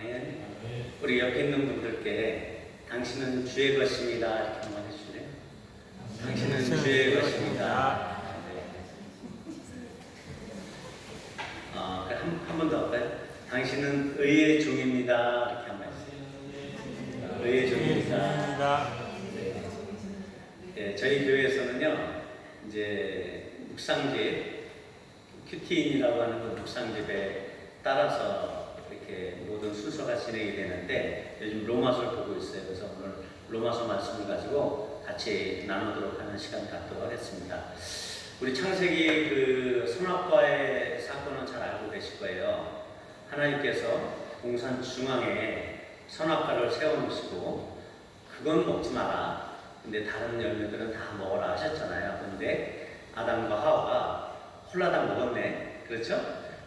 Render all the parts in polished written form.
아멘. 우리 옆에 있는 분들께 당신은 주의 것입니다 이렇게 한번 해주실래요? 당신은 주의 것입니다. 네. 한 번 더 할까요? 당신은 의의 종입니다 이렇게 한번 해주세요. 의의 종입니다. 네, 저희 교회에서는요 이제 묵상집 큐티인이라고 하는 그 묵상집에 따라서 이렇게 모든 순서가 진행이 되는데 요즘 로마서를 보고 있어요. 그래서 오늘 로마서 말씀을 가지고 같이 나누도록 하는 시간 갖도록 하겠습니다. 우리 창세기 그 선악과의 사건은 잘 알고 계실 거예요. 하나님께서 동산 중앙에 선악과를 세워놓으시고 그건 먹지 마라. 근데 다른 열매들은 다 먹어라 하셨잖아요. 근데 아담과 하와가 홀라당 먹었네. 그렇죠?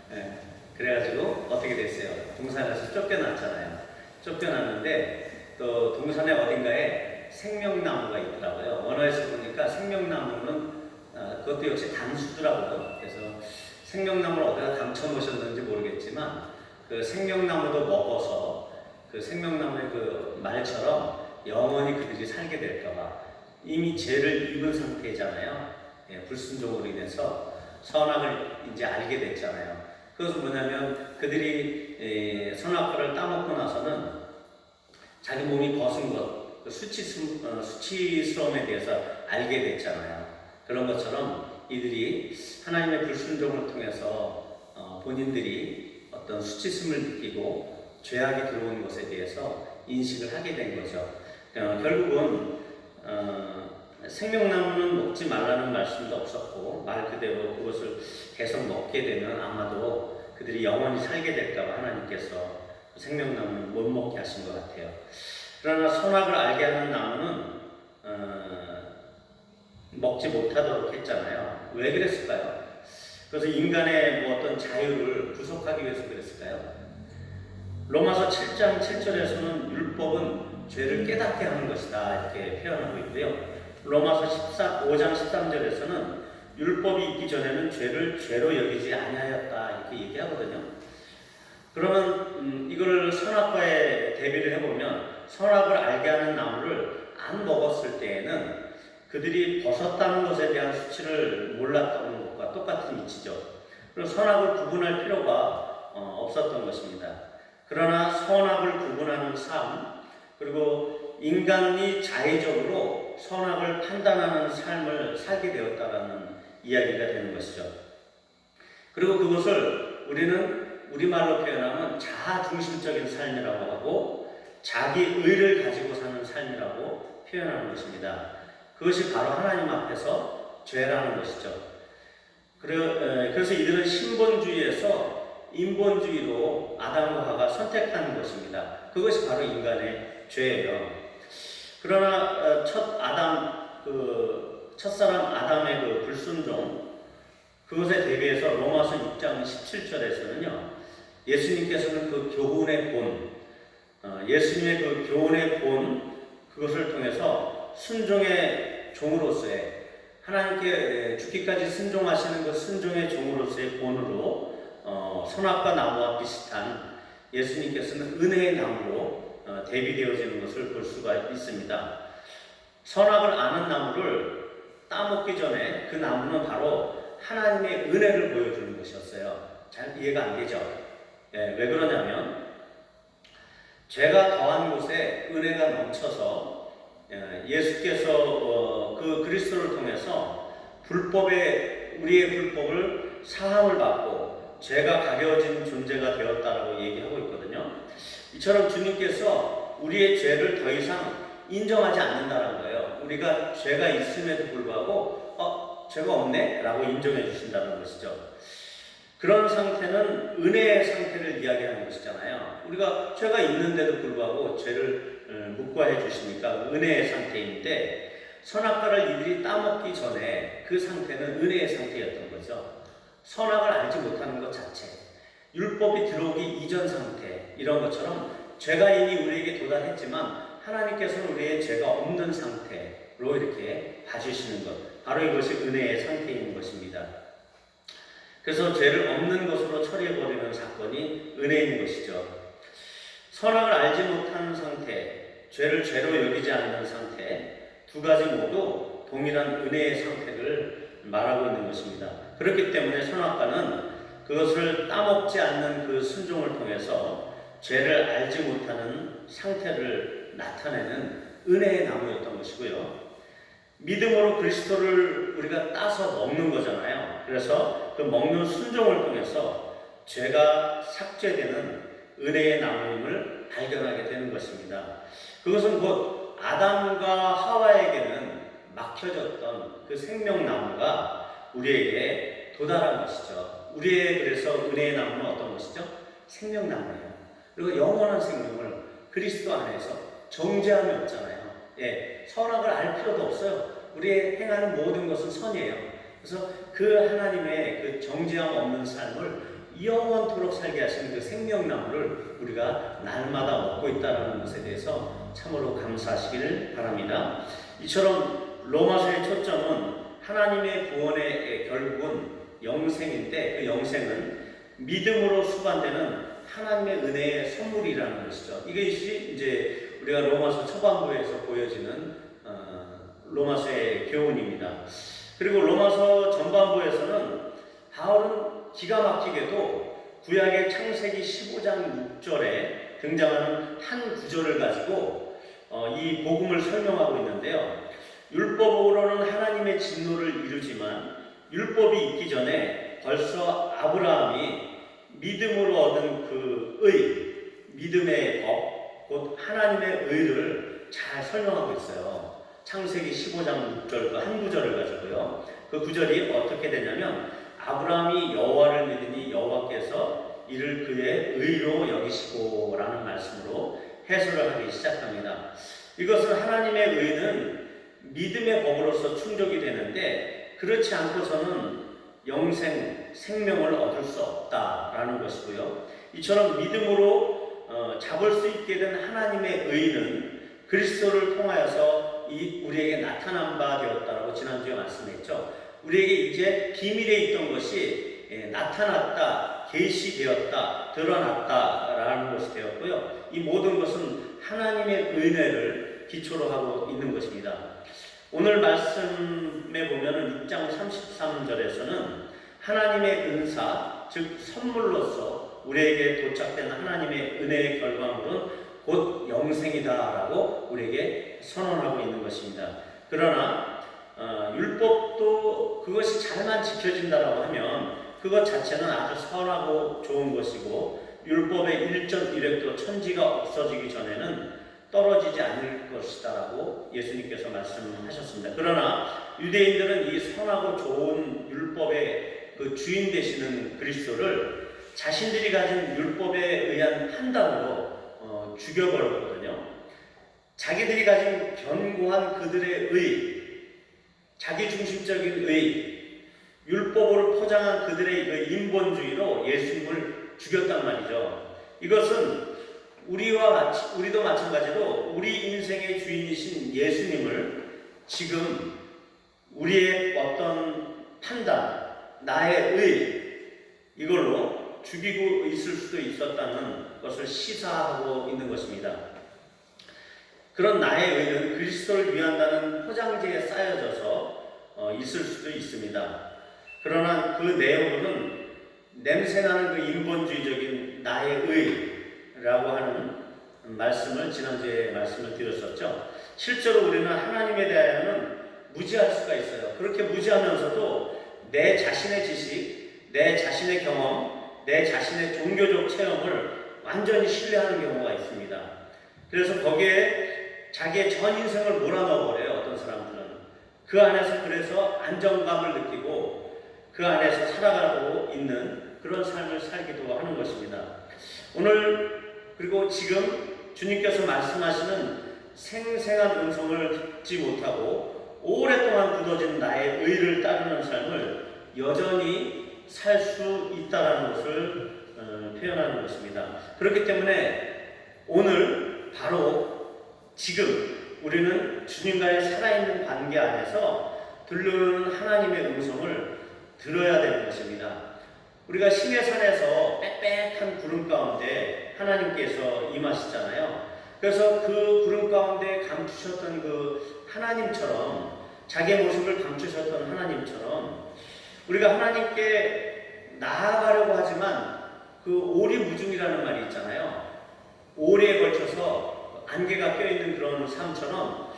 네. 그래가지고 어떻게 됐어요? 동산에서 쫓겨났잖아요. 쫓겨났는데 또 동산의 어딘가에 생명나무가 있더라고요. 원어에서 보니까 생명나무는 그것도 역시 단수더라고요. 그래서 생명나무를 어디다 감춰놓으셨는지 모르겠지만 그 생명나무도 먹어서 그 생명나무의 그 말처럼 영원히 그들이 살게 될까봐 이미 죄를 입은 상태잖아요. 예, 불순종으로 인해서 선악을 이제 알게 됐잖아요. 그것은 뭐냐면 그들이 선악과를 따먹고 나서는 자기 몸이 벗은 것, 그 수치스러움에 대해서 알게 됐잖아요. 그런 것처럼 이들이 하나님의 불순종을 통해서 본인들이 어떤 수치심을 느끼고 죄악이 들어온 것에 대해서 인식을 하게 된 거죠. 결국은 생명나무는 먹지 말라는 말씀도 없었고 말 그대로 그것을 계속 먹게 되면 아마도 그들이 영원히 살게 될까봐 하나님께서 생명나무는 못 먹게 하신 것 같아요. 그러나 선악을 알게 하는 나무는 먹지 못하도록 했잖아요. 왜 그랬을까요? 그래서 인간의 뭐 어떤 자유를 구속하기 위해서 그랬을까요? 로마서 7장 7절에서는 율법은 죄를 깨닫게 하는 것이다 이렇게 표현하고 있고요. 로마서 5장 13절에서는 율법이 있기 전에는 죄를 죄로 여기지 아니하였다 이렇게 얘기하거든요. 그러면 이걸 선악과에 대비를 해보면 선악을 알게 하는 나무를 안 먹었을 때에는 그들이 벗었다는 것에 대한 수치를 몰랐던 것과 똑같은 이치죠. 그리고 선악을 구분할 필요가 없었던 것입니다. 그러나 선악을 구분하는 삶, 그리고 인간이 자의적으로 선악을 판단하는 삶을 살게 되었다라는 이야기가 되는 것이죠. 그리고 그것을 우리는 우리말로 표현하면 자아중심적인 삶이라고 하고 자기 의를 가지고 사는 삶이라고 표현하는 것입니다. 그것이 바로 하나님 앞에서 죄라는 것이죠. 그래서 이들은 신본주의에서 인본주의로 아담과 하와가 선택하는 것입니다. 그것이 바로 인간의 죄예요. 그러나 첫사람 아담의 그 불순종, 그것에 대비해서 로마서 6장 17절에서는요, 예수님께서는 그 교훈의 본, 예수님의 그 교훈의 본, 그것을 통해서 순종의 종으로서의 하나님께 죽기까지 순종하시는 그 순종의 종으로서의 본으로 선악과 나무와 비슷한 예수님께서는 은혜의 나무로 대비되어지는 것을 볼 수가 있습니다. 선악을 아는 나무를 따먹기 전에 그 나무는 바로 하나님의 은혜를 보여주는 것이었어요. 잘 이해가 안 되죠? 왜 그러냐면 죄가 더한 곳에 은혜가 넘쳐서 예수께서 그 그리스도를 통해서 우리의 불법을 사함을 받고 죄가 가려진 존재가 되었다라고 얘기하고 있거든요. 이처럼 주님께서 우리의 죄를 더 이상 인정하지 않는다는 거예요. 우리가 죄가 있음에도 불구하고 죄가 없네? 라고 인정해 주신다는 것이죠. 그런 상태는 은혜의 상태를 이야기하는 것이잖아요. 우리가 죄가 있는데도 불구하고 죄를 묵과해 주시니까 은혜의 상태인데 선악과를 이들이 따먹기 전에 그 상태는 은혜의 상태였던 거죠. 선악을 알지 못하는 것 자체, 율법이 들어오기 이전 상태, 이런 것처럼 죄가 이미 우리에게 도달했지만 하나님께서는 우리의 죄가 없는 상태로 이렇게 봐주시는 것, 바로 이것이 은혜의 상태인 것입니다. 그래서 죄를 없는 것으로 처리해버리는 사건이 은혜인 것이죠. 선악을 알지 못하는 상태, 죄를 죄로 여기지 않는 상태, 두 가지 모두 동일한 은혜의 상태를 말하고 있는 것입니다. 그렇기 때문에 선악과는 그것을 따먹지 않는 그 순종을 통해서 죄를 알지 못하는 상태를 나타내는 은혜의 나무였던 것이고요. 믿음으로 그리스도를 우리가 따서 먹는 거잖아요. 그래서 그 먹는 순종을 통해서 죄가 삭제되는 은혜의 나무임을 발견하게 되는 것입니다. 그것은 곧 아담과 하와에게는 막혀졌던 그 생명나무가 우리에게 도달한 것이죠. 우리의 그래서 은혜의 나무는 어떤 것이죠? 생명나무예요. 그리고 영원한 생명을 그리스도 안에서 정죄함이 없잖아요. 예, 선악을 알 필요도 없어요. 우리의 행하는 모든 것은 선이에요. 그래서 그 하나님의 그 정죄함 없는 삶을 영원토록 살게 하시는 그 생명나무를 우리가 날마다 먹고 있다는 것에 대해서 참으로 감사하시기를 바랍니다. 이처럼 로마서의 초점은 하나님의 구원의 결국은 영생인데 그 영생은 믿음으로 수반되는 하나님의 은혜의 선물이라는 것이죠. 이것이 이제 우리가 로마서 초반부에서 보여지는 로마서의 교훈입니다. 그리고 로마서 전반부에서는 바울은 기가 막히게도 구약의 창세기 15장 6절에 등장하는 한 구절을 가지고 이 복음을 설명하고 있는데요. 율법으로는 하나님의 진노를 이루지만 율법이 있기 전에 벌써 아브라함이 믿음으로 얻은 그 믿음의 법, 곧 하나님의 의를 잘 설명하고 있어요. 창세기 15장 6절 그 한 구절을 가지고요. 그 구절이 어떻게 되냐면 아브라함이 여호와를 믿으니 여호와께서 이를 그의 의로 여기시고 라는 말씀으로 해설을 하기 시작합니다. 이것은 하나님의 의는 믿음의 법으로서 충족이 되는데 그렇지 않고서는 영생, 생명을 얻을 수 없다라는 것이고요. 이처럼 믿음으로 잡을 수 있게 된 하나님의 의는 그리스도를 통하여서 우리에게 나타난 바 되었다라고 지난주에 말씀했죠. 우리에게 이제 비밀에 있던 것이 나타났다, 계시되었다, 드러났다라는 것이 되었고요. 이 모든 것은 하나님의 은혜를 기초로 하고 있는 것입니다. 오늘 말씀에 보면은 6장 33절에서는 하나님의 은사, 즉 선물로서 우리에게 도착된 하나님의 은혜의 결과물은 곧 영생이다라고 우리에게 선언하고 있는 것입니다. 그러나 율법도 그것이 잘만 지켜진다라고 하면 그것 자체는 아주 선하고 좋은 것이고 율법의 일전 이력도 천지가 없어지기 전에는 떨어지지 않을 것이다라고 예수님께서 말씀하셨습니다. 그러나 유대인들은 이 선하고 좋은 율법의 그 주인 되시는 그리스도를 자신들이 가진 율법에 의한 판단으로 죽여버렸거든요. 자기들이 가진 견고한 그들의 의, 자기중심적인 의, 율법으로 포장한 그들의 그 인본주의로 예수님을 죽였단 말이죠. 이것은 우리도 마찬가지로 우리 인생의 주인이신 예수님을 지금 우리의 어떤 판단, 나의 의, 이걸로 죽이고 있을 수도 있었다는 것을 시사하고 있는 것입니다. 그런 나의 의는 그리스도를 위한다는 포장지에 쌓여져서 있을 수도 있습니다. 그러나 그 내용은 냄새나는 그 인본주의적인 나의 의라고 하는 말씀을 지난주에 말씀을 드렸었죠. 실제로 우리는 하나님에 대하여는 무지할 수가 있어요. 그렇게 무지하면서도 내 자신의 지식, 내 자신의 경험, 내 자신의 종교적 체험을 완전히 신뢰하는 경우가 있습니다. 그래서 거기에 자기의 전 인생을 몰아넣어버려요. 어떤 사람들은 그 안에서 그래서 안정감을 느끼고 그 안에서 살아가고 있는 그런 삶을 살기도 하는 것입니다. 오늘 그리고 지금 주님께서 말씀하시는 생생한 음성을 듣지 못하고 오랫동안 굳어진 나의 의를 따르는 삶을 여전히 살 수 있다는 것을 표현하는 것입니다. 그렇기 때문에 오늘 바로 지금 우리는 주님과의 살아있는 관계 안에서 들려오는 하나님의 음성을 들어야 되는 것입니다. 우리가 시내산에서 빽빽한 구름 가운데 하나님께서 임하시잖아요. 그래서 그 구름 가운데 감추셨던 그 하나님처럼, 자기의 모습을 감추셨던 하나님처럼 우리가 하나님께 나아가려고 하지만 그 오리무중이라는 말이 있잖아요. 오리에 걸쳐서 안개가 껴있는 그런 삶처럼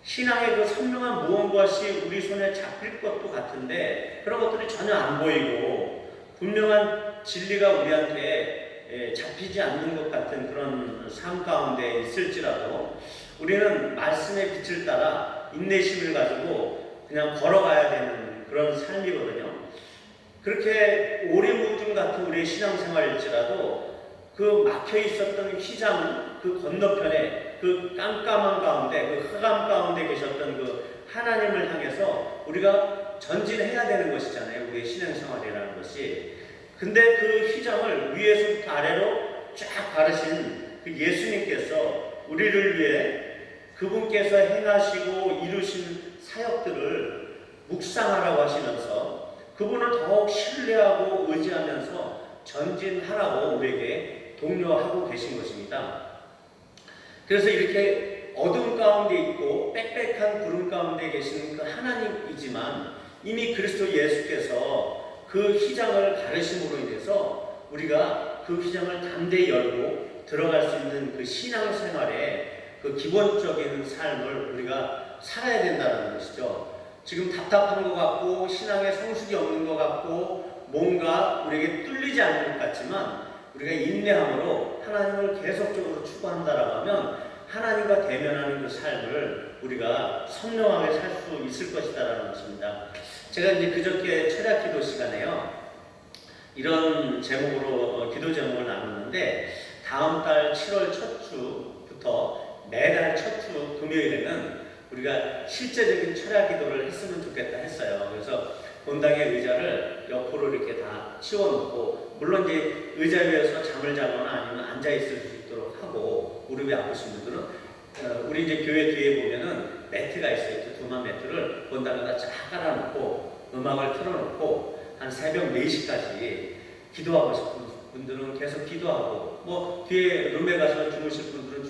신앙의 그 선명한 무언가시 우리 손에 잡힐 것도 같은데 그런 것들이 전혀 안 보이고 분명한 진리가 우리한테 잡히지 않는 것 같은 그런 삶 가운데 있을지라도 우리는 말씀의 빛을 따라 인내심을 가지고 그냥 걸어가야 되는 그런 삶이거든요. 그렇게 오리무중 같은 우리의 신앙생활일지라도 그 막혀 있었던 휘장 그 건너편에 그 깜깜한 가운데 그 흑암 가운데 계셨던 그 하나님을 향해서 우리가 전진해야 되는 것이잖아요. 우리의 신앙생활이라는 것이. 근데 그 휘장을 위에서부터 아래로 쫙 바르신 그 예수님께서 우리를 위해 그분께서 행하시고 이루신 사역들을 묵상하라고 하시면서 그분을 더욱 신뢰하고 의지하면서 전진하라고 우리에게 독려하고 계신 것입니다. 그래서 이렇게 어둠 가운데 있고 빽빽한 구름 가운데 계시는 그 하나님이지만 이미 그리스도 예수께서 그 휘장을 가르심으로 인해서 우리가 그 휘장을 담대히 열고 들어갈 수 있는 그 신앙생활의 그 기본적인 삶을 우리가 살아야 된다는 것이죠. 지금 답답한 것 같고 신앙에 성숙이 없는 것 같고 뭔가 우리에게 뚫리지 않는 것 같지만 우리가 인내함으로 하나님을 계속적으로 추구한다라고 하면 하나님과 대면하는 그 삶을 우리가 선명하게 살 수 있을 것이다라는 것입니다. 제가 이제 그저께 철야 기도 시간에요. 이런 제목으로 기도 제목을 나눴는데 다음 달 7월 첫 주부터 매달 첫 주 금요일에는 우리가 실제적인 철야 기도를 했으면 좋겠다 했어요. 그래서 본당의 의자를 옆으로 이렇게 다 치워놓고 물론 이제 의자 위에서 잠을 자거나 아니면 앉아 있을 수 있도록 하고 무릎이 아프신 분들은 우리 이제 교회 뒤에 보면은 매트가 있어요. 두만 매트를 본당에다 쫙 깔아놓고 음악을 틀어놓고 한 새벽 4시까지 기도하고 싶은 분들은 계속 기도하고 뭐 뒤에 룸에 가서 주무실 분들은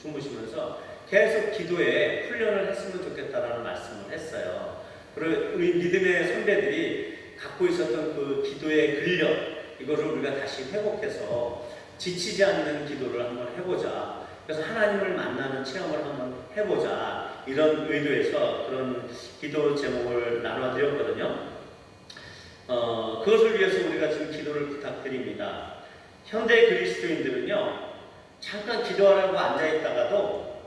주무시면서 계속 기도에 훈련을 했으면 좋겠다라는 말씀을 했어요. 그리고 우리 믿음의 선배들이 갖고 있었던 그 기도의 근력 이거를 우리가 다시 회복해서 지치지 않는 기도를 한번 해보자. 그래서 하나님을 만나는 체험을 한번 해보자. 이런 의도에서 그런 기도 제목을 나눠드렸거든요. 그것을 위해서 우리가 지금 기도를 부탁드립니다. 현대 그리스도인들은요, 잠깐 기도하라고 앉아있다가도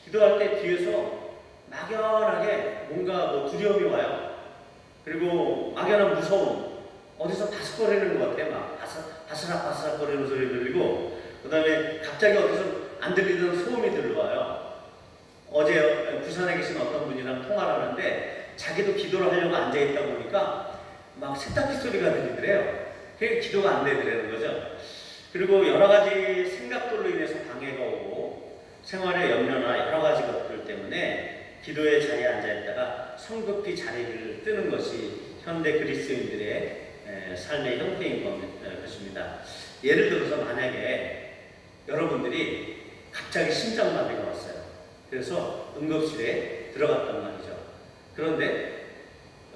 기도할 때 뒤에서 막연하게 뭔가 뭐 두려움이 와요. 그리고 막연한 무서움, 어디서 바스거리는 것 같아요. 막 바스락바스락 거리는 소리 들리고, 그 다음에 갑자기 어디서 안 들리던 소음이 들려와요. 어제 부산에 계신 어떤 분이랑 통화를 하는데 자기도 기도를 하려고 앉아있다 보니까 막 세탁기 소리가 들리더래요. 그게 기도가 안 되더라는 거죠. 그리고 여러 가지 생각들로 인해서 방해가 오고 생활의 염려나 여러 가지 것들 때문에 기도의 자리에 앉아있다가 성급히 자리를 뜨는 것이 현대 그리스도인들의 삶의 형태인 것입니다. 예를 들어서 만약에 여러분들이 갑자기 심장마비가 왔어요. 그래서 응급실에 들어갔단 말이죠. 그런데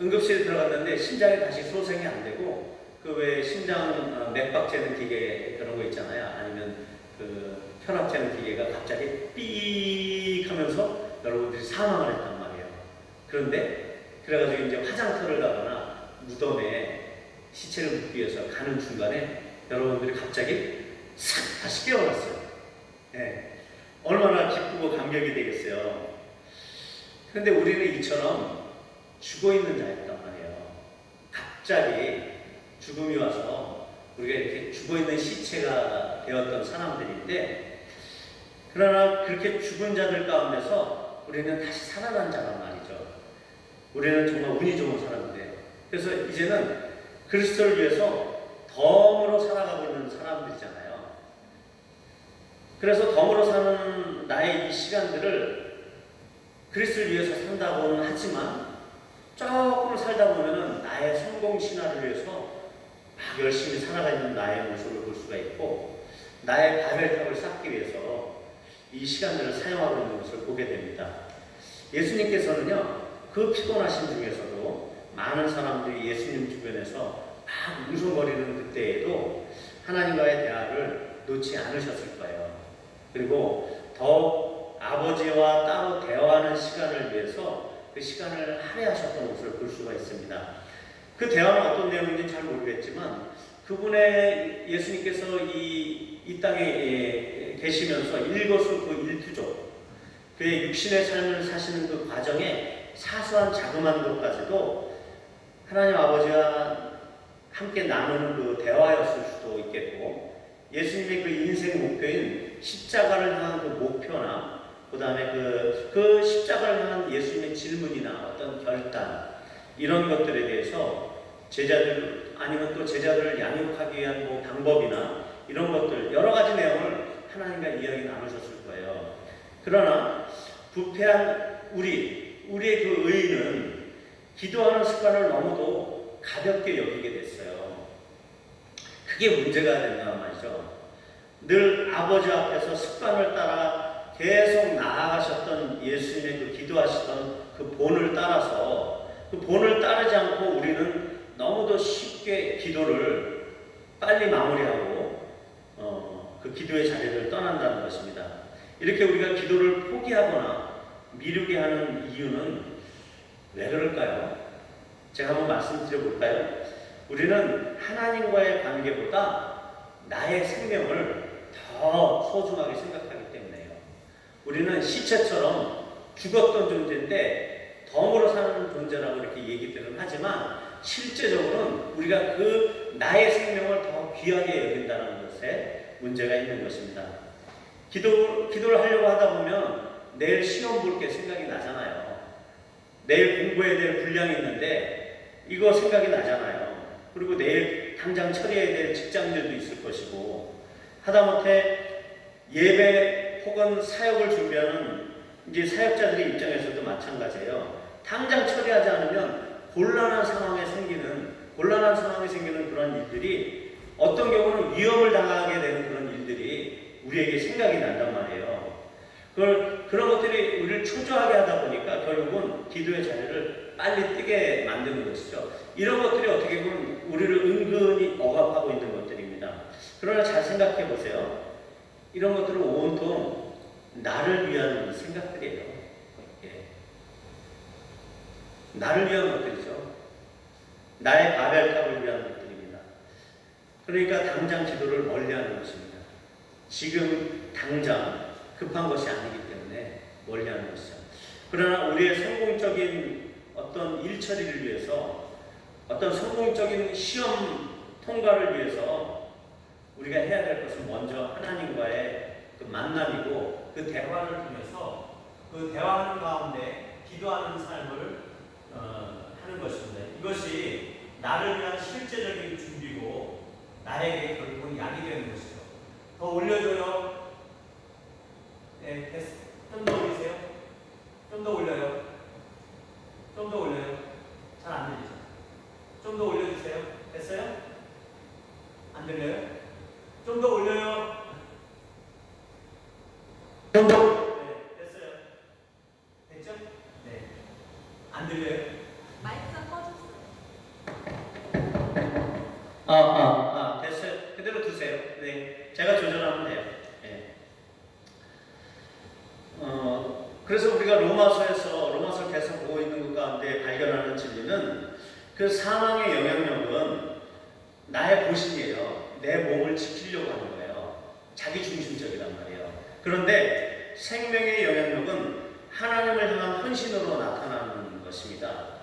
응급실에 들어갔는데 심장이 다시 소생이 안 되고 그 왜 심장 맥박 재는 기계 그런 거 있잖아요. 아니면 그 혈압 재는 기계가 갑자기 삐익 하면서 여러분들이 사망을 했단 말이에요. 그런데 그래가지고 이제 화장터를 가거나 무덤에 시체를 묻기 위해서 가는 중간에 여러분들이 갑자기 싹 다시 깨어났어요. 네. 얼마나 기쁘고 감격이 되겠어요. 그런데 우리는 이처럼 죽어있는 자였단 말이에요. 갑자기 죽음이 와서 우리가 이렇게 죽어있는 시체가 되었던 사람들인데, 그러나 그렇게 죽은 자들 가운데서 우리는 다시 살아난 자란 말이죠. 우리는 정말 운이 좋은 사람인데, 그래서 이제는 그리스도를 위해서 덤으로 살아가고 있는 사람들이잖아요. 그래서 덤으로 사는 나의 이 시간들을 그리스도를 위해서 산다고는 하지만 조금 살다 보면은 나의 성공 신화를 위해서 막 열심히 살아가는 나의 모습을 볼 수가 있고, 나의 바벨탑을 쌓기 위해서 이 시간들을 사용하고 있는 것을 보게 됩니다. 예수님께서는요, 그 피곤하신 중에서도 많은 사람들이 예수님 주변에서 막 웅성거리는 그때에도 하나님과의 대화를 놓지 않으셨을 거예요. 그리고 더욱 아버지와 따로 대화하는 시간을 위해서 그 시간을 할애하셨던 것을 볼 수가 있습니다. 그 대화는 어떤 내용인지 잘 모르겠지만 그분의 예수님께서 이 땅에 계시면서 일거수일투족 그의 육신의 삶을 사시는 그 과정에 사소한 자그마한 것까지도 하나님 아버지와 함께 나누는 그 대화였을 수도 있겠고, 예수님의 그 인생 목표인 십자가를 향한 그 목표나 그 다음에 그 십자가를 향한 예수님의 질문이나 어떤 결단 이런 것들에 대해서 제자들 아니면 또 제자들을 양육하기 위한 뭐 방법이나 이런 것들 여러 가지 내용을 하나님과 이야기 나누셨을 거예요. 그러나 부패한 우리의 그 의인은 기도하는 습관을 너무도 가볍게 여기게 됐어요. 그게 문제가 된단 말이죠. 늘 아버지 앞에서 습관을 따라 계속 나아가셨던 예수님의 그 기도하시던 그 본을 따라서 그 본을 따르지 않고 우리는 너무도 쉽게 기도를 빨리 마무리하고 그 기도의 자리를 떠난다는 것입니다. 이렇게 우리가 기도를 포기하거나 미루게 하는 이유는 왜 그럴까요? 제가 한번 말씀드려볼까요? 우리는 하나님과의 관계보다 나의 생명을 더 소중하게 생각하기 때문에요. 우리는 시체처럼 죽었던 존재인데 덤으로 사는 존재라고 이렇게 얘기들은 하지만 실제적으로는 우리가 그 나의 생명을 더 귀하게 여긴다는 것에 문제가 있는 것입니다. 기도를 하려고 하다 보면 내일 시험 볼 게 생각이 나잖아요. 내일 공부해야 될 분량이 있는데 이거 생각이 나잖아요. 그리고 내일 당장 처리해야 될 직장들도 있을 것이고, 하다못해 예배 혹은 사역을 준비하는 이제 사역자들의 입장에서도 마찬가지예요. 당장 처리하지 않으면 곤란한 상황에 생기는 그런 일들이, 어떤 경우는 위험을 당하게 되는 그런 일들이 우리에게 생각이 난단 말이에요. 그런 것들이 우리를 초조하게 하다 보니까 결국은 기도의 자리를 빨리 뜨게 만드는 것이죠. 이런 것들이 어떻게 보면 우리를 은근히 억압하고 있는 것들입니다. 그러나 잘 생각해 보세요. 이런 것들은 온통 나를 위한 생각들이에요. 예. 나를 위한 것들이죠. 나의 바벨탑을 위한 것들입니다. 그러니까 당장 기도를 멀리하는 것입니다. 지금 당장 급한 것이 아니기 때문에 멀리하는 것이죠. 그러나 우리의 성공적인 어떤 일 처리를 위해서, 어떤 성공적인 시험 통과를 위해서 우리가 해야 될 것은 먼저 하나님과의 그 만남이고, 그 대화를 통해서 그 대화하는 가운데 기도하는 삶을 하는 것입니다. 이것이 나를 위한 실제적인 준비고 나에게 결국은 약이 되는 것이죠. 더 올려줘요. 네, 됐어. 좀 더 올리세요. 좀 더 올려요. 좀 더 올려요. 잘 안 들리죠? 좀 더 올려주세요. 됐어요? 안 들려요? 좀 더 올려요. 좀 더. 네, 됐어요. 됐죠? 네. 안 들려요? 마이크가 꺼졌어요. 됐어요. 그대로 두세요. 네. 제가 조절하면 돼요. 네. 그래서 우리가 로마서를 계속 보고 있는 것 가운데 발견하는 진리는, 그 사망의 영향력은 나의 보신이에요. 내 몸을 지키려고 하는 거예요. 자기 중심적이란 말이에요. 그런데 생명의 영향력은 하나님을 향한 헌신으로 나타나는 것입니다.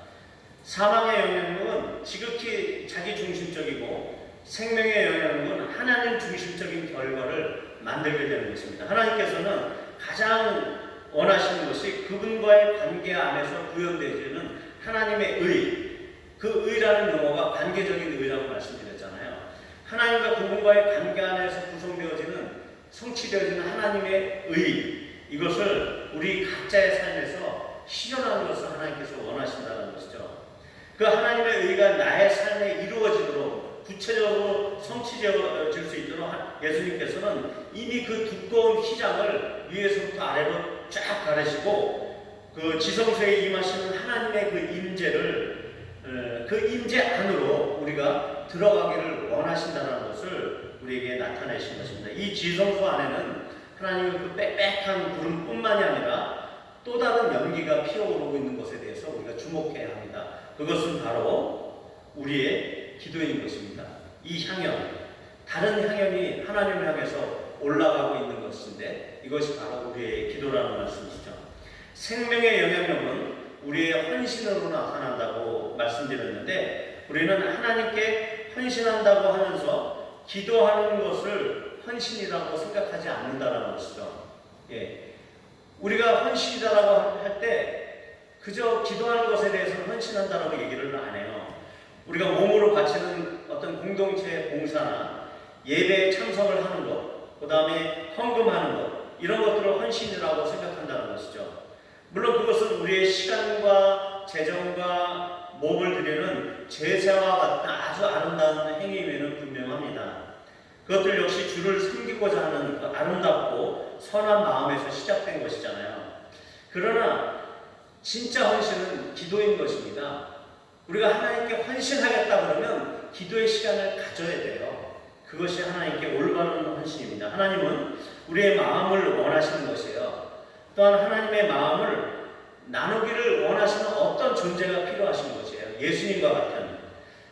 사망의 영향력은 지극히 자기 중심적이고, 생명의 영향력은 하나님 중심적인 결과를 만들게 되는 것입니다. 하나님께서는 가장 원하시는 것이 그분과의 관계 안에서 구현되어지는 하나님의 의, 그 의라는 용어가 관계적인 의라고 말씀드렸잖아요. 하나님과 그분과의 관계 안에서 구성되어지는, 성취되어지는 하나님의 의, 이것을 우리 각자의 삶에서 실현하는 것을 하나님께서 원하신다는 것이죠. 그 하나님의 의가 나의 삶에 이루어지도록 구체적으로 성취되어질 수 있도록 예수님께서는 이미 그 두꺼운 휘장을 위에서부터 아래로 쫙 가르시고 그 지성소에 임하시는 하나님의 그 임재를 그 임재 안으로 우리가 들어가기를 원하신다는 것을 우리에게 나타내신 것입니다. 이 지성소 안에는 하나님의 그 빽빽한 구름뿐만이 아니라 또 다른 연기가 피어오르고 있는 것에 대해서 우리가 주목해야 합니다. 그것은 바로 우리의 기도인 것입니다. 이 향연, 다른 향연이 하나님을 향해서 올라가고 있는 것인데 이것이 바로 우리의 기도라는 말씀이시죠. 생명의 영향력은 우리의 헌신으로 나타난다고 말씀드렸는데 우리는 하나님께 헌신한다고 하면서 기도하는 것을 헌신이라고 생각하지 않는다는 것이죠. 예. 우리가 헌신이다라고 할 때 그저 기도하는 것에 대해서는 헌신한다라고 얘기를 안 해요. 우리가 몸으로 바치는 어떤 공동체 봉사나 예배에 참석을 하는 것, 그 다음에 헌금하는 것, 이런 것들을 헌신이라고 생각한다는 것이죠. 물론 그것은 우리의 시간과 재정과 몸을 드리는 제사와 같은 아주 아름다운 행위임에는 분명합니다. 그것들 역시 주를 섬기고자 하는 그 아름답고 선한 마음에서 시작된 것이잖아요. 그러나 진짜 헌신은 기도인 것입니다. 우리가 하나님께 헌신하겠다 그러면 기도의 시간을 가져야 돼요. 그것이 하나님께 올바른 헌신입니다. 하나님은 우리의 마음을 원하시는 것이에요. 또한 하나님의 마음을 나누기를 원하시는 어떤 존재가 필요하신 것이에요. 예수님과 같은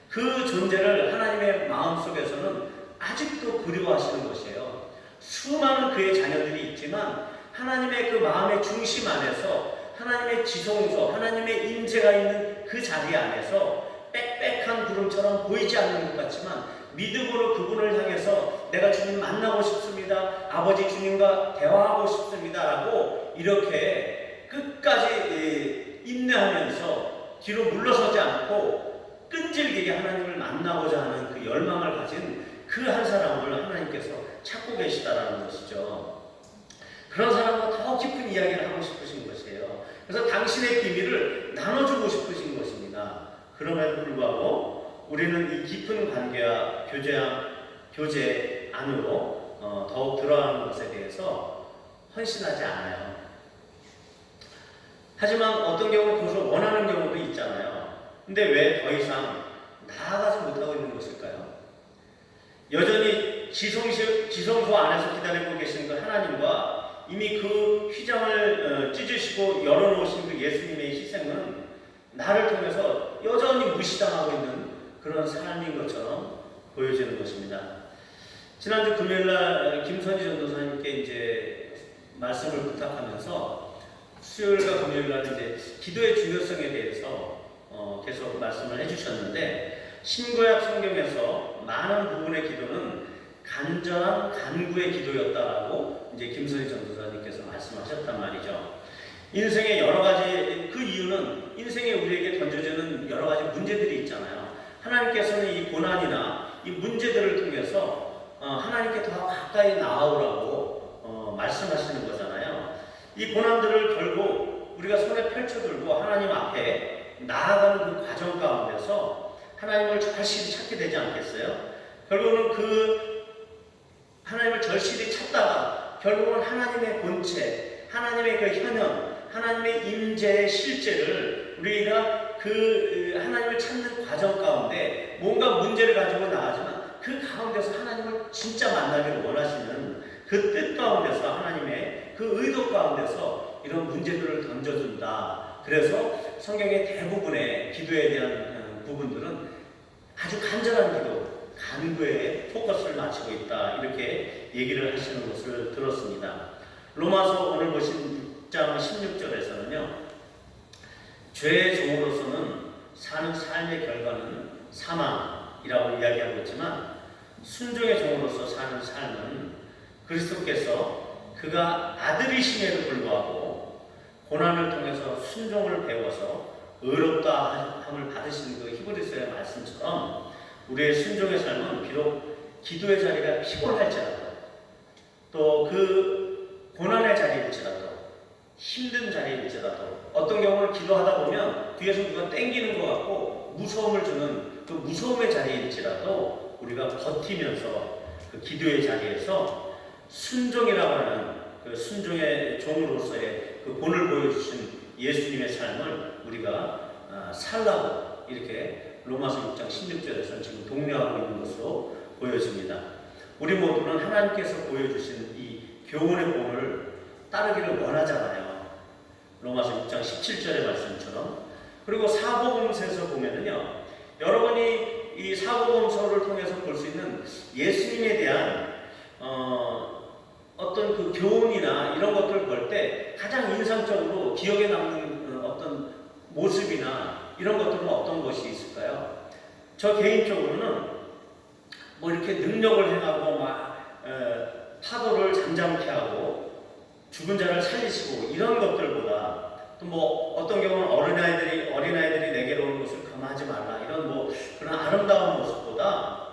그 존재를 하나님의 마음속에서는 아직도 그리워하시는 것이에요. 수많은 그의 자녀들이 있지만 하나님의 그 마음의 중심 안에서 하나님의 지성소, 하나님의 임재가 있는 그 자리 안에서 빽빽한 구름처럼 보이지 않는 것 같지만 믿음으로 그분을 향해서 내가 주님 만나고 싶습니다. 아버지 주님과 대화하고 싶습니다. 라고 이렇게 끝까지 인내하면서 뒤로 물러서지 않고 끈질기게 하나님을 만나고자 하는 그 열망을 가진 그 한 사람을 하나님께서 찾고 계시다라는 것이죠. 그런 사람과 더 깊은 이야기를 하고 싶으신 것이에요. 그래서 당신의 비밀을 나눠주고 싶으신 것입니다. 그럼에도 불구하고 우리는 이 깊은 관계와 교제 안으로 더욱 들어가는 것에 대해서 헌신하지 않아요. 하지만 어떤 경우는 그것을 원하는 경우도 있잖아요. 근데 왜 더 이상 나아가지 못하고 있는 것일까요? 여전히 지성소 안에서 기다리고 계신 그 하나님과 이미 그 휘장을 찢으시고 열어놓으신 그 예수님의 희생은 나를 통해서 여전히 무시당하고 있는 그런 삶인 것처럼 보여지는 것입니다. 지난주 금요일날 김선희 전도사님께 이제 말씀을 부탁하면서 수요일과 금요일날 이제 기도의 중요성에 대해서 계속 말씀을 해주셨는데 신구약 성경에서 많은 부분의 기도는 간절한 간구의 기도였다라고 이제 김선희 전도사님께서 말씀하셨단 말이죠. 인생의 여러 가지 그 이유는 인생에 우리에게 던져지는 여러 가지 문제들이 있잖아요. 하나님께서는 이 고난이나 이 문제들을 통해서 하나님께 더 가까이 나아오라고 말씀하시는 거잖아요. 이 고난들을 결국 우리가 손에 펼쳐들고 하나님 앞에 나아가는 그 과정 가운데서 하나님을 절실히 찾게 되지 않겠어요? 결국은 그 하나님을 절실히 찾다가 결국은 하나님의 본체, 하나님의 그 현현, 하나님의 임재의 실제를 우리가 그 하나님을 찾는 과정 가운데 뭔가 문제를 가지고 나가지만 그 가운데서 하나님을 진짜 만나기를 원하시는 그 뜻 가운데서 하나님의 그 의도 가운데서 이런 문제들을 던져준다. 그래서 성경의 대부분의 기도에 대한 부분들은 아주 간절한 기도, 간구에 포커스를 맞추고 있다. 이렇게 얘기를 하시는 것을 들었습니다. 로마서 오늘 보신 6장 16절에서는요. 죄의 종으로서는 사는 삶의 결과는 사망이라고 이야기하고 있지만 순종의 종으로서 사는 삶은 그리스도께서 그가 아들이심에도 불구하고 고난을 통해서 순종을 배워서 의롭다 함을 받으신 그 히브리서의 말씀처럼 우리의 순종의 삶은 비록 기도의 자리가 피곤할지라도 또 그 고난의 자리일지라도 힘든 자리일지라도 어떤 경우는 기도하다 보면 뒤에서 누가 땡기는 것 같고 무서움을 주는 그 무서움의 자리일지라도 우리가 버티면서 그 기도의 자리에서 순종이라고 하는 그 순종의 종으로서의 그 본을 보여주신 예수님의 삶을 우리가 살라고 이렇게 로마서 6장 16절에서 지금 독려하고 있는 것으로 보여집니다. 우리 모두는 하나님께서 보여주신 이 교훈의 본을 따르기를 원하잖아요. 로마서 6장 17절의 말씀처럼. 그리고 사복음서에서 보면은요, 여러분이 이 사복음서를 통해서 볼 수 있는 예수님에 대한 어떤 그 교훈이나 이런 것들을 볼 때 가장 인상적으로 기억에 남는 어떤 모습이나 이런 것들은 어떤 것이 있을까요? 저 개인적으로는 뭐 이렇게 능력을 행하고 막 파도를 잠잠케 하고 죽은 자를 살리시고 이런 것들보다 또 뭐 어떤 경우는 어린아이들이 내게로 오는 것을 금하지 말라 이런 뭐 그런 아름다운 모습보다,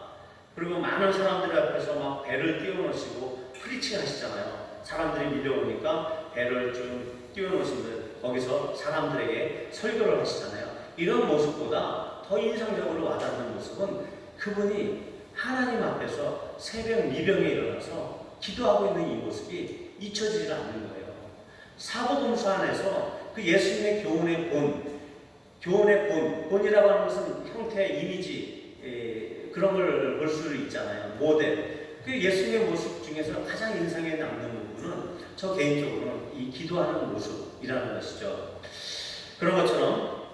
그리고 많은 사람들 앞에서 막 배를 띄워놓으시고 프리칭 하시잖아요. 사람들이 밀려오니까 배를 좀 띄워놓으시면 거기서 사람들에게 설교를 하시잖아요. 이런 모습보다 더 인상적으로 와닿는 모습은 그분이 하나님 앞에서 새벽 미병에 일어나서 기도하고 있는 이 모습이 잊혀지지 않는 거예요. 사복음서 안에서 그 예수님의 본이라고 하는 것은 형태의 이미지, 그런 걸 볼 수 있잖아요. 모델. 그 예수님의 모습 중에서 가장 인상에 남는 부분은 저 개인적으로는 이 기도하는 모습이라는 것이죠. 그런 것처럼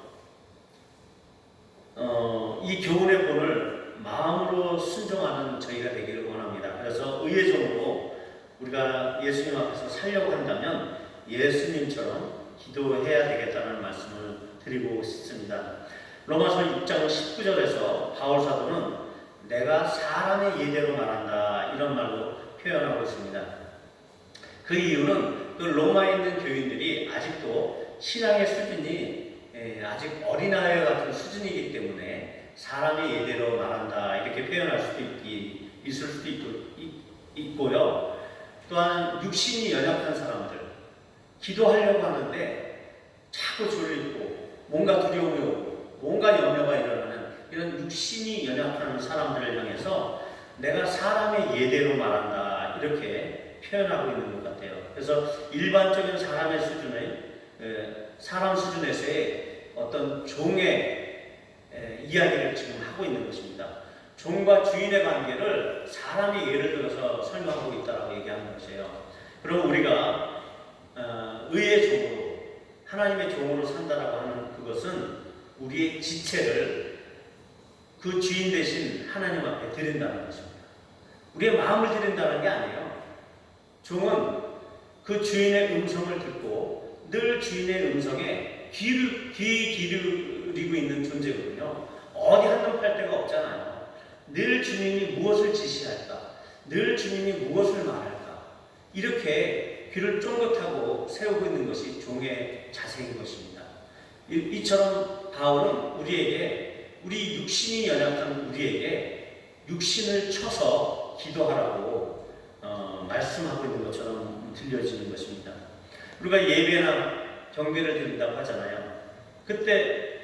이 교훈의 본을 마음으로 순종하는 저희가 되기를 원합니다. 그래서 의의 종으로 우리가 예수님 앞에서 살려고 한다면 예수님처럼 기도해야 되겠다는 말씀을 드리고 싶습니다. 로마서 6장 19절에서 바울 사도는 내가 사람의 예대로 말한다 이런 말로 표현하고 있습니다. 그 이유는 그 로마에 있는 교인들이 아직도 신앙의 수준이 아직 어린아이 같은 수준이기 때문에 사람의 예대로 말한다 이렇게 표현할 수도 있을 수도 있고요. 또한 육신이 연약한 사람들, 기도하려고 하는데 자꾸 졸리고 뭔가 두려움이 오고 뭔가 염려가 일어나는 이런 육신이 연약한 사람들을 향해서 내가 사람의 예대로 말한다 이렇게 표현하고 있는 것 같아요. 그래서 일반적인 사람의 수준의 사람 수준에서의 어떤 종의 이야기를 지금 하고 있는 것입니다. 종과 주인의 관계를 사람이 예를 들어서 설명하고 있다고 얘기하는 것이에요. 그럼 우리가 의의 종으로 하나님의 종으로 산다라고 하는 그것은 우리의 지체를 그 주인 대신 하나님 앞에 드린다는 것입니다. 우리의 마음을 드린다는 게 아니에요. 종은 그 주인의 음성을 듣고 늘 주인의 음성에 귀 기울이고 있는 존재거든요. 어디 한눈 팔 데가 없잖아요. 늘 주님이 무엇을 지시할까? 늘 주님이 무엇을 말할까? 이렇게 귀를 쫑긋하고 세우고 있는 것이 종의 자세인 것입니다. 이처럼 바울은 우리 육신이 연약한 우리에게 육신을 쳐서 기도하라고 말씀하고 있는 것처럼 들려지는 것입니다. 우리가 예배나 경배를 드린다고 하잖아요. 그때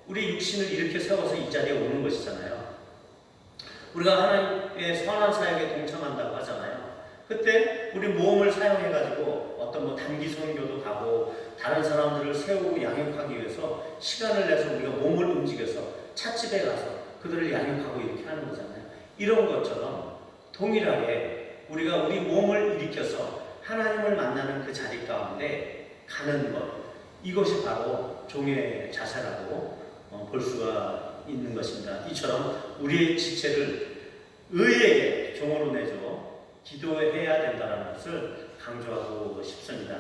우리 육신을 이렇게 세워서 이 자리에 오는 것이잖아요. 우리가 하나님의 선한 사역에 동참한다고 하잖아요. 그때 우리 몸을 사용해가지고 어떤 뭐 단기 선교도 가고 다른 사람들을 세우고 양육하기 위해서 시간을 내서 우리가 몸을 움직여서 찻집에 가서 그들을 양육하고 이렇게 하는 거잖아요. 이런 것처럼 동일하게 우리가 우리 몸을 일으켜서 하나님을 만나는 그 자리 가운데 가는 것, 이것이 바로 종의 자세라고 볼 수가 있는 것입니다. 이처럼 우리의 지체를 의에게 종으로 내줘 기도해야 된다는 것을 강조하고 싶습니다.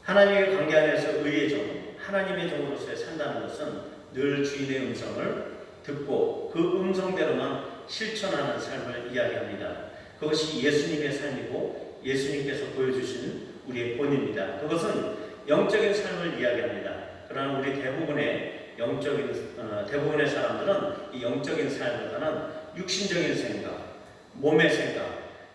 하나님의 관계 안에서 의의 종, 하나님의 종으로서의 산다는 것은 늘 주인의 음성을 듣고 그 음성대로만 실천하는 삶을 이야기합니다. 그것이 예수님의 삶이고 예수님께서 보여주신 우리의 본입니다. 그것은 영적인 삶을 이야기합니다. 그러나 우리 대부분의 사람들은 이 영적인 삶을 가는 육신적인 생각, 몸의 생각,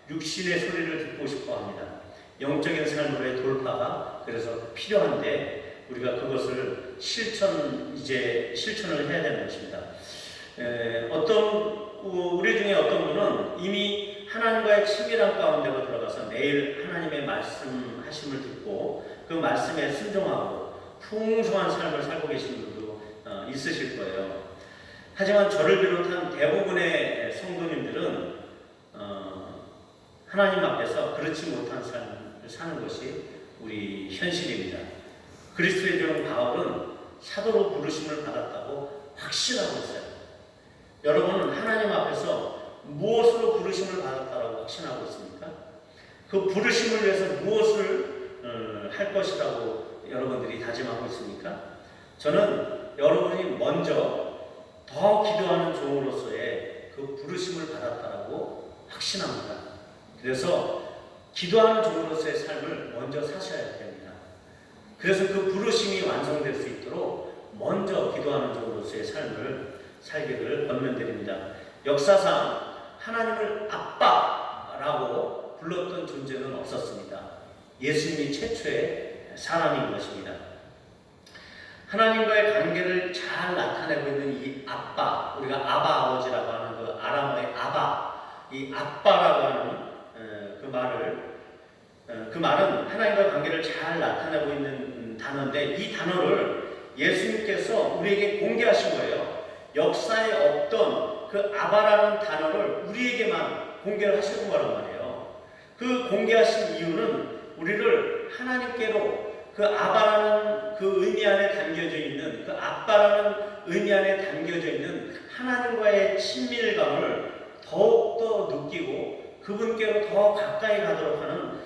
육신의 소리를 듣고 싶어 합니다. 영적인 삶으로의 돌파가 그래서 필요한데 우리가 그것을 실천을 해야 되는 것입니다. 어떤 우리 중에 어떤 분은 이미 하나님과의 친밀한 가운데로 들어가서 매일 하나님의 말씀하심을 듣고 그 말씀에 순종하고 풍성한 삶을 살고 계신 분도 있으실 거예요. 하지만 저를 비롯한 대부분의 성도님들은 하나님 앞에서 그렇지 못한 삶을 사는 것이 우리 현실입니다. 그리스도의 종 바울은 사도로 부르심을 받았다고 확신하고 있어요. 여러분은 하나님 앞에서 무엇으로 부르심을 받았다고 확신하고 있습니까? 그 부르심을 위해서 무엇을 할 것이라고 여러분들이 다짐하고 있습니까? 저는 여러분이 먼저 더 기도하는 종으로서의 그 부르심을 받았다고 확신합니다. 그래서 기도하는 종으로서의 삶을 먼저 사셔야 됩니다. 그래서 그 부르심이 완성될 수 있도록 먼저 기도하는 종으로서의 삶을 살기를 권면드립니다. 역사상 하나님을 아빠라고 불렀던 존재는 없었습니다. 예수님이 최초의 사람인 것입니다. 하나님과의 관계를 잘 나타내고 있는 이 아빠, 우리가 아바 아버지라고 하는 그 아람어의 아바, 이 아빠라고 하는 그 말은 하나님과의 관계를 잘 나타내고 있는 단어인데, 이 단어를 예수님께서 우리에게 공개하신 거예요. 역사에 없던 그 아바라는 단어를 우리에게만 공개를 하시는 거란 말이에요. 그 공개하신 이유는 우리를 하나님께로, 그 아바라는 그 의미 안에 담겨져 있는, 그 아빠라는 의미 안에 담겨져 있는 하나님과의 친밀감을 더욱더 느끼고 그분께로 더 가까이 가도록 하는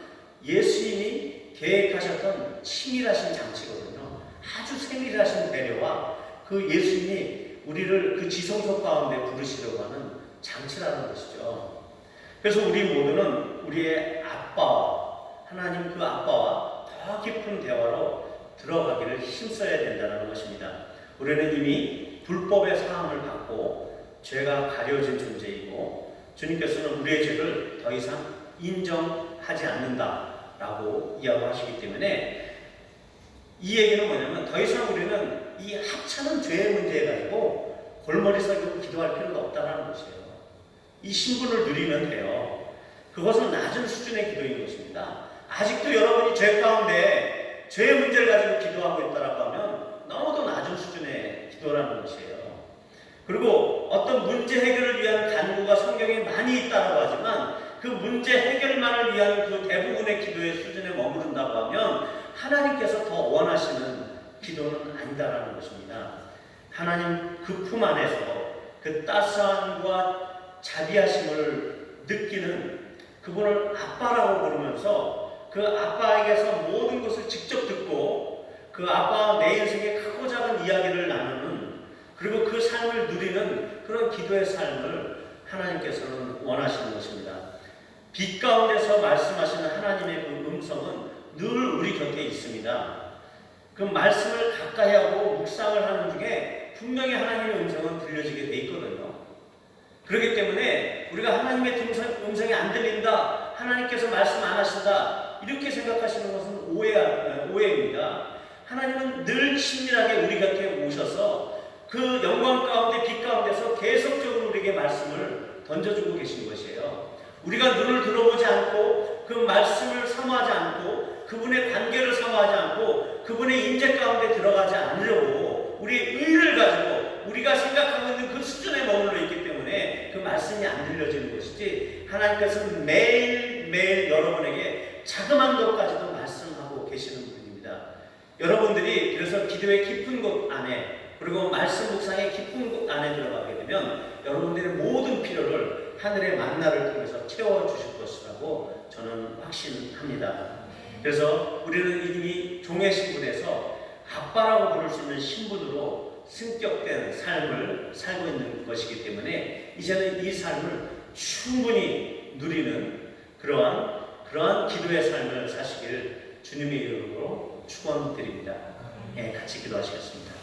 예수님이 계획하셨던 치밀하신 장치거든요. 아주 세밀하신 배려와 그 예수님이 우리를 그 지성소 가운데 부르시려고 하는 장치라는 것이죠. 그래서 우리 모두는 우리의 아빠와, 하나님 그 아빠와 더 깊은 대화로 들어가기를 힘써야 된다는 것입니다. 우리는 이미 불법의 사함을 받고 죄가 가려진 존재이고, 주님께서는 우리의 죄를 더 이상 인정하지 않는다라고 이야기하시기 때문에, 이 얘기는 뭐냐면 더 이상 우리는 이 하찮은 죄의 문제에 가지고 골머리 숙이고 기도할 필요가 없다는 것이에요. 이 신분을 누리면 돼요. 그것은 낮은 수준의 기도인 것입니다. 아직도 여러분이 죄 가운데 죄의 문제를 가지고 기도하고 있다고 하면 너무도 낮은 수준의 기도라는 것이에요. 그리고 어떤 문제 해결을 위한 간구가 성경에 많이 있다고 하지만 그 문제 해결만을 위한 그 대부분의 기도의 수준에 머무른다고 하면 하나님께서 더 원하시는 기도는 아니다라는 것입니다. 하나님 그 품 안에서 그 따스함과 자비하심을 느끼는 그분을 아빠라고 부르면서 그 아빠에게서 모든 것을 직접 듣고 그 아빠와 내 인생의 크고 작은 이야기를 나누는, 그리고 그 삶을 누리는 그런 기도의 삶을 하나님께서는 원하시는 것입니다. 빛 가운데서 말씀하시는 하나님의 그 음성은 늘 우리 곁에 있습니다. 그 말씀을 가까이 하고 묵상을 하는 중에 분명히 하나님의 음성은 들려지게 돼 있거든요. 그렇기 때문에 우리가 하나님의 음성이 안 들린다, 하나님께서 말씀 안 하신다, 이렇게 생각하시는 것은 오해입니다. 하나님은 늘 친밀하게 우리 곁에 오셔서 그 영광 가운데, 빛 가운데서 계속적으로 우리에게 말씀을 던져주고 계신 것이에요. 우리가 눈을 들어보지 않고 그 말씀을 사모하지 않고 그분의 관계를 사모하지 않고 그분의 인재 가운데 들어가지 않으려고 우리의 의를 가지고 우리가 생각하고 있는 그 수준에 머물러 있기 때문에 그 말씀이 안 들려지는 것이지, 하나님께서는 매일매일 여러분에게 자그마한 것까지도 말씀하고 계시는 분입니다. 여러분들이 그래서 기도의 깊은 곳 안에, 그리고 말씀 묵상의 깊은 곳 안에 들어가게 되면 여러분들의 모든 필요를 하늘의 만나를 통해서 채워주실 것이라고 저는 확신합니다. 그래서 우리는 이미 종의 신분에서 아빠라고 부를 수 있는 신분으로 승격된 삶을 살고 있는 것이기 때문에 이제는 이 삶을 충분히 누리는 그러한 기도의 삶을 사시길 주님의 이름으로 축원드립니다. 같이 기도하시겠습니다.